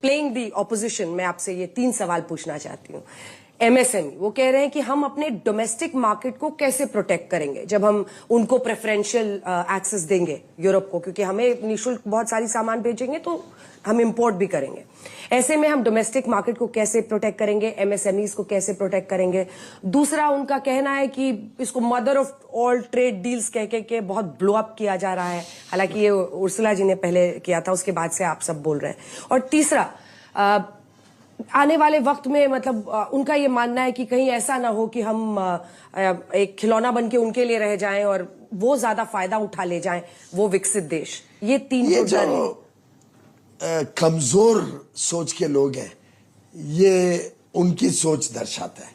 Playing दी opposition मैं आपसे ये 3 सवाल पूछना चाहती हूँ। एमएसएमई वो कह रहे हैं कि हम अपने डोमेस्टिक मार्केट को कैसे प्रोटेक्ट करेंगे जब हम उनको प्रेफरेंशियल एक्सेस देंगे यूरोप को, क्योंकि हमें निःशुल्क बहुत सारी सामान भेजेंगे तो हम इंपोर्ट भी करेंगे। ऐसे में हम डोमेस्टिक मार्केट को कैसे प्रोटेक्ट करेंगे, एमएसएमईज को कैसे प्रोटेक्ट करेंगे। दूसरा, उनका कहना है कि इसको mother of all trade deals कह के बहुत ब्लो अप किया जा रहा है। हालांकि ये उर्सुला जी ने पहले किया था, उसके बाद से आप सब बोल रहे हैं। और तीसरा, आने वाले वक्त में मतलब उनका ये मानना है कि कहीं ऐसा ना हो कि हम एक खिलौना बन के उनके लिए रह जाएं और वो ज्यादा फायदा उठा ले जाएं, वो विकसित देश। ये जो कमजोर सोच के लोग हैं, ये उनकी सोच दर्शाता है।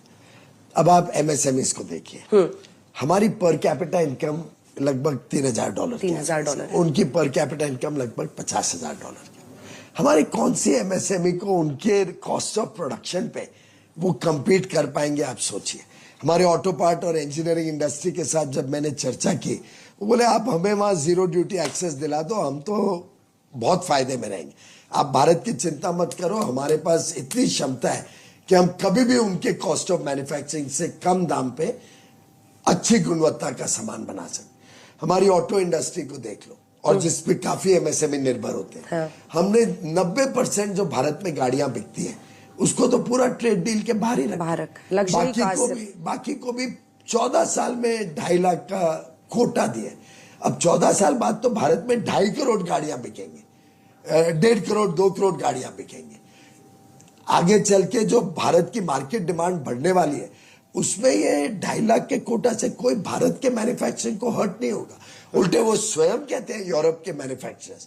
अब आप एमएसएमईज को देखिए, हमारी पर कैपिटा इनकम लगभग $3,000 $3,000 उनकी पर कैपिटा इनकम लगभग $50,000। हमारी कौन सी एमएसएमई को उनके कॉस्ट ऑफ प्रोडक्शन पे वो compete कर पाएंगे, आप सोचिए। हमारे ऑटो पार्ट और इंजीनियरिंग इंडस्ट्री के साथ जब मैंने चर्चा की, वो बोले आप हमें वहां जीरो ड्यूटी एक्सेस दिला दो, हम तो बहुत फायदे में रहेंगे। आप भारत की चिंता मत करो, हमारे पास इतनी क्षमता है कि हम कभी भी उनके कॉस्ट ऑफ मैन्युफैक्चरिंग से कम दाम पे अच्छी गुणवत्ता का सामान बना सकते। हमारी ऑटो इंडस्ट्री को देख लो, और जिसपे काफी एमएसएमई निर्भर होते हैं। हाँ। हमने 90% जो भारत में गाड़ियां बिकती है उसको तो पूरा ट्रेड डील के बाहर ही रखा। बाकी को भी 14 साल में 2.5 लाख का कोटा दिए। अब 14 साल बाद तो भारत में 2.5 करोड़ गाड़ियां बिकेंगे, 1.5 करोड़ 2 करोड़ गाड़ियां बिकेंगे। आगे चल के जो भारत की मार्केट डिमांड बढ़ने वाली है, उसमें ये 2.5 लाख के कोटा से कोई भारत के मैन्युफैक्चरिंग को हर्ट नहीं होगा। उल्टे वो स्वयं कहते हैं यूरोप के मैन्युफैक्चरर्स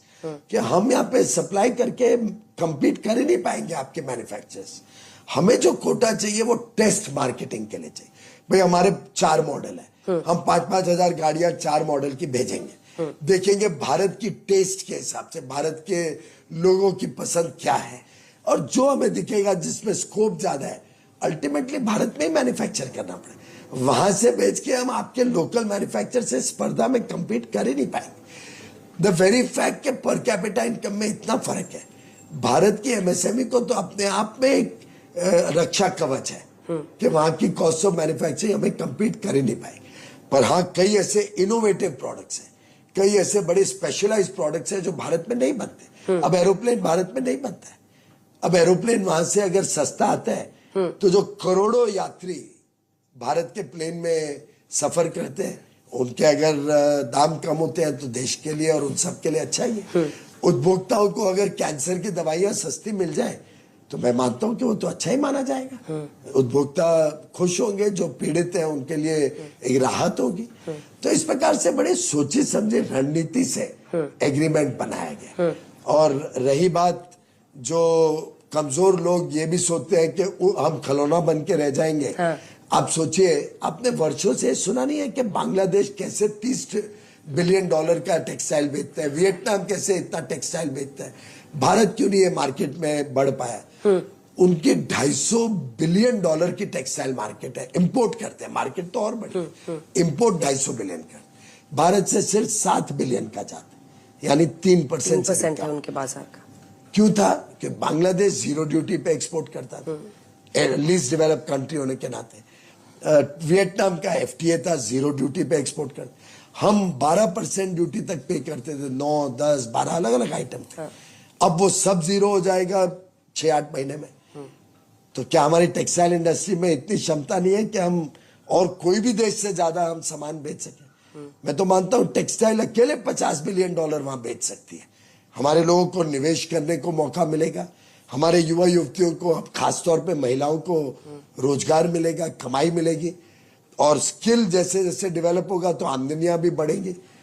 कि हम यहाँ पे सप्लाई करके compete कर ही नहीं पाएंगे आपके मैन्युफैक्चरर्स। हमें जो कोटा चाहिए वो टेस्ट मार्केटिंग के लिए चाहिए। भाई हमारे 4 मॉडल है, हम 5-5 हजार गाड़ियां 4 मॉडल की भेजेंगे, देखेंगे भारत की टेस्ट के हिसाब से भारत के लोगों की पसंद क्या है, और जो हमें दिखेगा जिसमें स्कोप ज्यादा है, अल्टीमेटली भारत में ही मैन्युफैक्चर करना पड़ेगा। वहां से बेच के हम आपके लोकल मैन्युफैक्चर से स्पर्धा में compete कर ही नहीं पाएंगे। द वेरी फैक्ट के पर कैपिटा इनकम में इतना फर्क है, भारत की एमएसएमई को तो अपने आप में एक रक्षा कवच है कि वहां की कॉस्ट ऑफ मैन्युफैक्चरिंग हमें compete कर ही नहीं पाएंगे। पर हाँ, कई ऐसे इनोवेटिव प्रोडक्ट्स हैं, कई ऐसे बड़े स्पेशलाइज प्रोडक्ट्स हैं जो भारत में नहीं बनते। अब एरोप्लेन भारत में नहीं बनता है। अब एरोप्लेन वहां से अगर सस्ता आता है तो जो करोड़ों यात्री भारत के प्लेन में सफर करते हैं, उनके अगर दाम कम होते हैं तो देश के लिए और उन सब के लिए अच्छा ही है। उपभोक्ताओं को अगर कैंसर की दवाइयां सस्ती मिल जाए तो मैं मानता हूं कि वो तो अच्छा ही माना जाएगा। उपभोक्ता खुश होंगे, जो पीड़ित हैं उनके लिए एक राहत होगी। तो इस प्रकार से बड़े सोचे समझे रणनीति से एग्रीमेंट बनाया गया। और रही बात, जो कमजोर लोग ये भी सोचते हैं कि हम खिलौना बन के रह जाएंगे। आप सोचिए, आपने वर्षों से सुना नहीं है कि बांग्लादेश कैसे $30 बिलियन का टेक्सटाइल बेचता है, वियतनाम कैसे इतना टेक्सटाइल बेचता है, भारत क्यों नहीं ये मार्केट में बढ़ पाया। उनकी $250 बिलियन की टेक्सटाइल मार्केट है, इंपोर्ट करते हैं, मार्केट तो और बड़ी, इंपोर्ट 250 बिलियन का, भारत से सिर्फ 7 बिलियन का जाता है, यानी 3% है उनके बाजार का। क्यों था कि बांग्लादेश जीरो ड्यूटी पे एक्सपोर्ट करता था, लीस्ट डेवलप्ड कंट्री होने के नाते। वियतनाम का एफटीए था, जीरो ड्यूटी पे एक्सपोर्ट करते। हम 12% ड्यूटी तक पे करते थे, 9, 10, 12 अलग अलग आइटम थे। अब वो सब जीरो हो जाएगा 6-8 महीने में। तो क्या हमारी टेक्सटाइल इंडस्ट्री में इतनी क्षमता नहीं है कि हम और कोई भी देश से ज्यादा हम सामान बेच सके? मैं तो मानता हूं टेक्सटाइल अकेले $50 बिलियन वहां बेच सकती है। हमारे लोगों को निवेश करने को मौका मिलेगा, हमारे युवा युवतियों को, खासतौर पे महिलाओं को रोजगार मिलेगा, कमाई मिलेगी, और स्किल जैसे जैसे डेवलप होगा तो आमदनियां भी बढ़ेंगी।